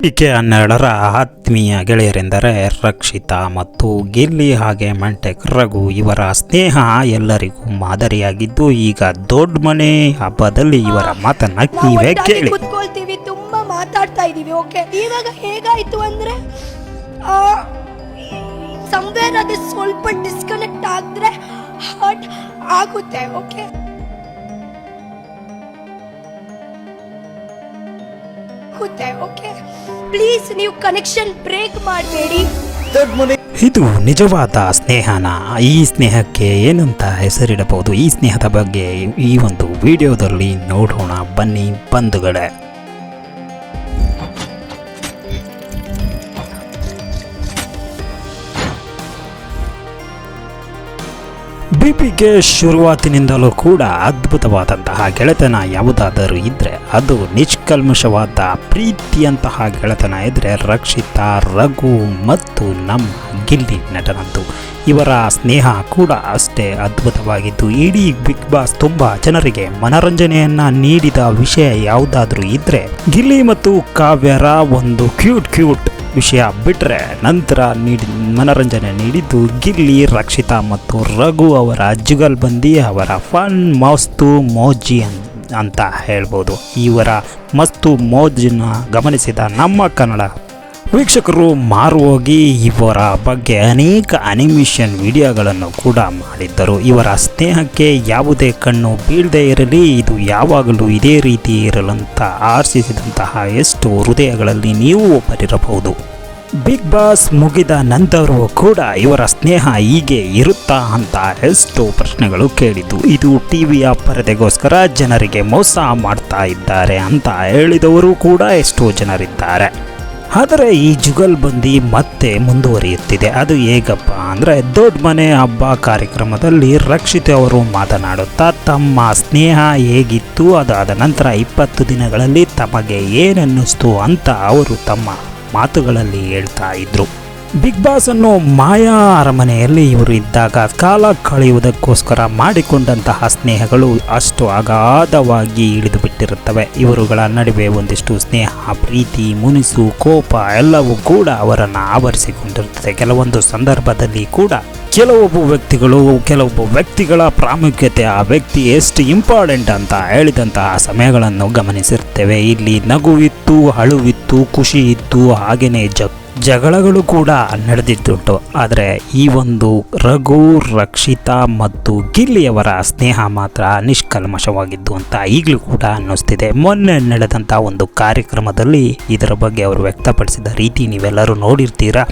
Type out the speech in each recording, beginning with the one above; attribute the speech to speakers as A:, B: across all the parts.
A: K 12ರ ಆತ್ಮೀಯ ಗೆಳೆಯರೆಂದರೆ ರಕ್ಷಿತಾ ಮತ್ತು ಗಿಲ್ಲಿ ಹಾಗೆ ಮಂಟೆಕ್ ರಘು ಇವರ ಸ್ನೇಹ ಎಲ್ಲರಿಗೂ ಮಾದರಿಯಾಗಿದ್ದು ಈಗ ದೊಡ್ಡ ಮನೆ ಹಬ್ಬದಲ್ಲಿ ಇವರ ಮಾತನ್ನ ನೀವೇ ಕೇಳಿ.
B: ಕೂತ್ಕೊಳ್ತೀವಿ, ತುಂಬಾ ಮಾತಾಡ್ತಾ ಇದೀವಿ. ಓಕೆ, ಇವಾಗ ಹೇಗಾಯ್ತು ಅಂದ್ರೆ ಸಂವೇರ್ ಅದು ಸ್ವಲ್ಪ ಡಿಸ್ಕನೆಕ್ಟ್ ಆದ್ರೆ ಹರ್ಟ್ ಆಗುತ್ತೆ. ಓಕೆ, ಓಕೆ, ಪ್ಲೀಸ್ ನೀವು ಕನೆಕ್ಷನ್ ಬ್ರೇಕ್ ಮಾಡಬೇಡಿ.
A: ಇದು ನಿಜವಾದ ಸ್ನೇಹನ? ಈ ಸ್ನೇಹಕ್ಕೆ ಏನಂತ ಹೆಸರಿಡಬಹುದು? ಈ ಸ್ನೇಹದ ಬಗ್ಗೆ ಈ ಒಂದು ವಿಡಿಯೋದಲ್ಲಿ ನೋಡೋಣ ಬನ್ನಿ ಬಂಧುಗಳೇ. ಬಿಪಿಗೆ ಶುರುವಾತಿನಿಂದಲೂ ಕೂಡ ಅದ್ಭುತವಾದಂತಹ ಗೆಳೆತನ ಯಾವುದಾದರೂ ಇದ್ದರೆ ಅದು ನಿಷ್ಕಲ್ಮಶವಾದ ಪ್ರೀತಿಯಂತಹ ಗೆಳೆತನ ಇದ್ದರೆ ರಕ್ಷಿತಾ, ರಘು ಮತ್ತು ನಮ್ಮ ಗಿಲ್ಲಿ ನಟನದ್ದು. ಇವರ ಸ್ನೇಹ ಕೂಡ ಅಷ್ಟೇ ಅದ್ಭುತವಾಗಿದ್ದು ಇಡೀ ಬಿಗ್ ಬಾಸ್ ತುಂಬ ಜನರಿಗೆ ಮನರಂಜನೆಯನ್ನು ನೀಡಿದ ವಿಷಯ ಯಾವುದಾದ್ರೂ ಇದ್ದರೆ ಗಿಲ್ಲಿ ಮತ್ತು ಕಾವ್ಯರ ಒಂದು ಕ್ಯೂಟ್ ವಿಷಯ ಬಿಟ್ಟರೆ ನಂತರ ಮನರಂಜನೆ ನೀಡಿದ್ದು ಗಿಲ್ಲಿ, ರಕ್ಷಿತಾ ಮತ್ತು ರಘು ಅವರ ಜುಗಲ್ಬಂದಿ, ಅವರ ಫನ್ ಮಸ್ತು ಮೋಜಿ ಅಂತ ಹೇಳ್ಬೋದು. ಇವರ ಮಸ್ತು ಮೋಜನ್ನು ಗಮನಿಸಿದ ನಮ್ಮ ಕನ್ನಡ ವೀಕ್ಷಕರು ಮಾರುಹೋಗಿ ಇವರ ಬಗ್ಗೆ ಅನೇಕ ಅನಿಮೇಷನ್ ವಿಡಿಯೋಗಳನ್ನು ಕೂಡ ಮಾಡಿದ್ದರು. ಇವರ ಸ್ನೇಹಕ್ಕೆ ಯಾವುದೇ ಕಣ್ಣು ಬೀಳದೇ ಇರಲಿ, ಇದು ಯಾವಾಗಲೂ ಇದೇ ರೀತಿ ಇರಲಂತ ಆಶಿಸಿದಂತಹ ಎಷ್ಟು ಹೃದಯಗಳಲ್ಲಿ ನೀವು ಒಬ್ಬರಿರಬಹುದು. ಬಿಗ್ ಬಾಸ್ ಮುಗಿದ ನಂತರವೂ ಕೂಡ ಇವರ ಸ್ನೇಹ ಹೀಗೆ ಇರುತ್ತಾ ಅಂತ ಎಷ್ಟು ಪ್ರಶ್ನೆಗಳು ಕೇಳಿದ್ದು. ಇದು ಟಿವಿಯ ಪರದೆಗೋಸ್ಕರ ಜನರಿಗೆ ಮೋಸ ಮಾಡ್ತಾ ಇದ್ದಾರೆ ಅಂತ ಹೇಳಿದವರು ಕೂಡ ಎಷ್ಟೋ ಜನರಿದ್ದಾರೆ. ಆದರೆ ಈ ಜುಗಲ್ಬಂದಿ ಮತ್ತೆ ಮುಂದುವರಿಯುತ್ತಿದೆ. ಅದು ಹೇಗಪ್ಪ ಅಂದರೆ ದೊಡ್ಡ ಮನೆ ಹಬ್ಬ ಕಾರ್ಯಕ್ರಮದಲ್ಲಿ ರಕ್ಷಿತಾ ಅವರು ಮಾತನಾಡುತ್ತಾ ತಮ್ಮ ಸ್ನೇಹ ಹೇಗಿತ್ತು, ಅದಾದ ನಂತರ 20 ದಿನಗಳಲ್ಲಿ ತಮಗೆ ಏನನ್ನಿಸ್ತು ಅಂತ ಅವರು ತಮ್ಮ ಮಾತುಗಳಲ್ಲಿ ಹೇಳ್ತಾ ಇದ್ರು. ಬಿಗ್ ಬಾಸ್ ಅನ್ನು ಮಾಯಾ ಅರಮನೆಯಲ್ಲಿ ಇವರು ಇದ್ದಾಗ ಕಾಲ ಕಳೆಯುವುದಕ್ಕೋಸ್ಕರ ಮಾಡಿಕೊಂಡಂತಹ ಸ್ನೇಹಗಳು ಅಷ್ಟು ಅಗಾಧವಾಗಿ ಇಳಿದು ಬಿಟ್ಟಿರುತ್ತವೆ. ಇವರುಗಳ ನಡುವೆ ಒಂದಿಷ್ಟು ಸ್ನೇಹ, ಪ್ರೀತಿ, ಮುನಿಸು, ಕೋಪ ಎಲ್ಲವೂ ಕೂಡ ಅವರನ್ನು ಆವರಿಸಿಕೊಂಡಿರುತ್ತದೆ. ಕೆಲವೊಂದು ಸಂದರ್ಭದಲ್ಲಿ ಕೂಡ ಕೆಲವೊಬ್ಬ ವ್ಯಕ್ತಿಗಳ ಪ್ರಾಮುಖ್ಯತೆ, ಆ ವ್ಯಕ್ತಿ ಎಷ್ಟು ಇಂಪಾರ್ಟೆಂಟ್ ಅಂತ ಹೇಳಿದಂತಹ ಸಮಯಗಳನ್ನು ಗಮನಿಸಿರ್ತೇವೆ. ಇಲ್ಲಿ ನಗು ಇತ್ತು, ಅಳುವಿತ್ತು, ಖುಷಿ ಇತ್ತು, ಹಾಗೆಯೇ ಜಗಳಗಳು ಕೂಡ ನಡೆದಿದ್ದುಂಟು. ಆದರೆ ಈ ಒಂದು ರಘು, ರಕ್ಷಿತಾ ಮತ್ತು ಗಿಲ್ಲಿಯವರ ಸ್ನೇಹ ಮಾತ್ರ ನಿಷ್ಕಲ್ಮಶವಾಗಿದ್ದು ಅಂತ ಈಗಲೂ ಕೂಡ ಅನ್ನಿಸ್ತಿದೆ. ಮೊನ್ನೆ ನಡೆದಂಥ ಒಂದು ಕಾರ್ಯಕ್ರಮದಲ್ಲಿ ಇದರ ಬಗ್ಗೆ ಅವರು ವ್ಯಕ್ತಪಡಿಸಿದ ರೀತಿ ನೀವೆಲ್ಲರೂ ನೋಡಿರ್ತೀರಾ.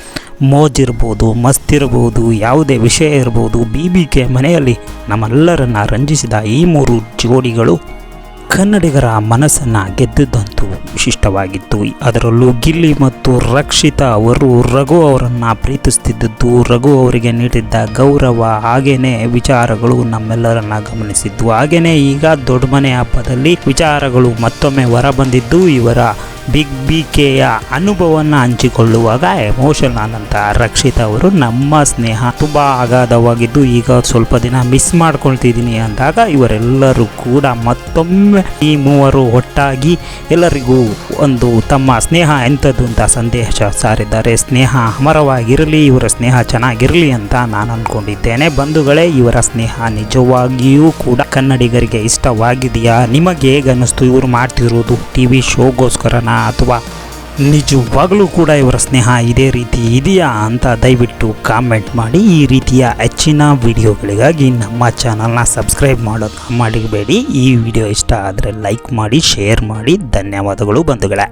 A: ಮೋಜಿರ್ಬೋದು, ಮಸ್ತಿರ್ಬೋದು, ಯಾವುದೇ ವಿಷಯ ಇರ್ಬೋದು, BBK ಮನೆಯಲ್ಲಿ ನಮ್ಮೆಲ್ಲರನ್ನ ರಂಜಿಸಿದ ಈ 3 ಜೋಡಿಗಳು ಕನ್ನಡಿಗರ ಮನಸ್ಸನ್ನು ಗೆದ್ದಿದ್ದಂತೂ ವಿಶಿಷ್ಟವಾಗಿತ್ತು. ಅದರಲ್ಲೂ ಗಿಲ್ಲಿ ಮತ್ತು ರಕ್ಷಿತಾ ಅವರು ರಘು ಅವರನ್ನು ಪ್ರೀತಿಸುತ್ತಿದ್ದದ್ದು, ರಘು ಅವರಿಗೆ ನೀಡಿದ್ದ ಗೌರವ ಹಾಗೇನೆ ವಿಚಾರಗಳು ನಮ್ಮೆಲ್ಲರನ್ನ ಗಮನಿಸಿದ್ದು. ಹಾಗೇನೆ ಈಗ ದೊಡ್ಡ ಮನೆ ಹಬ್ಬದಲ್ಲಿ ವಿಚಾರಗಳು ಮತ್ತೊಮ್ಮೆ ಹೊರಬಂದಿದ್ದು ಇವರ BKಯ ಅನುಭವವನ್ನು ಹಂಚಿಕೊಳ್ಳುವಾಗ ಎಮೋಷನಲ್ ಆದಂಥ ರಕ್ಷಿತಾ ಅವರು ನಮ್ಮ ಸ್ನೇಹ ತುಂಬ ಅಗಾಧವಾಗಿದ್ದು ಈಗ ಸ್ವಲ್ಪ ದಿನ ಮಿಸ್ ಮಾಡ್ಕೊಳ್ತಿದ್ದೀನಿ ಅಂದಾಗ ಇವರೆಲ್ಲರೂ ಕೂಡ ಮತ್ತೊಮ್ಮೆ ಈ 3 ಒಟ್ಟಾಗಿ ಎಲ್ಲರಿಗೂ ಒಂದು ತಮ್ಮ ಸ್ನೇಹ ಎಂಥದ್ದು ಅಂತ ಸಂದೇಶ ಸಾರಿದ್ದಾರೆ. ಸ್ನೇಹ ಅಮರವಾಗಿರಲಿ, ಇವರ ಸ್ನೇಹ ಚೆನ್ನಾಗಿರಲಿ ಅಂತ ನಾನು ಅಂದ್ಕೊಂಡಿದ್ದೇನೆ. ಬಂಧುಗಳೇ, ಇವರ ಸ್ನೇಹ ನಿಜವಾಗಿಯೂ ಕೂಡ ಕನ್ನಡಿಗರಿಗೆ ಇಷ್ಟವಾಗಿದೆಯಾ? ನಿಮಗೆ ಹೇಗೆ ಅನ್ನಿಸ್ತು? ಇವರು ಮಾಡ್ತಿರೋದು TV ಶೋಗೋಸ್ಕರನ ಅಥವಾ ನಿಜವಾಗಲೂ ಕೂಡ ಇವರ ಸ್ನೇಹ ಇದೇ ರೀತಿ ಇದೆಯಾ ಅಂತ ದಯವಿಟ್ಟು ಕಾಮೆಂಟ್ ಮಾಡಿ. ಈ ರೀತಿಯ ಹೆಚ್ಚಿನ ವಿಡಿಯೋಗಳಿಗಾಗಿ ನಮ್ಮ ಚಾನಲ್ನ ಸಬ್ಸ್ಕ್ರೈಬ್ ಮಾಡೋದು ಮರಿಬೇಡಿ. ಈ ವಿಡಿಯೋ ಇಷ್ಟ ಆದರೆ ಲೈಕ್ ಮಾಡಿ, ಶೇರ್ ಮಾಡಿ. ಧನ್ಯವಾದಗಳು ಬಂಧುಗಳೇ.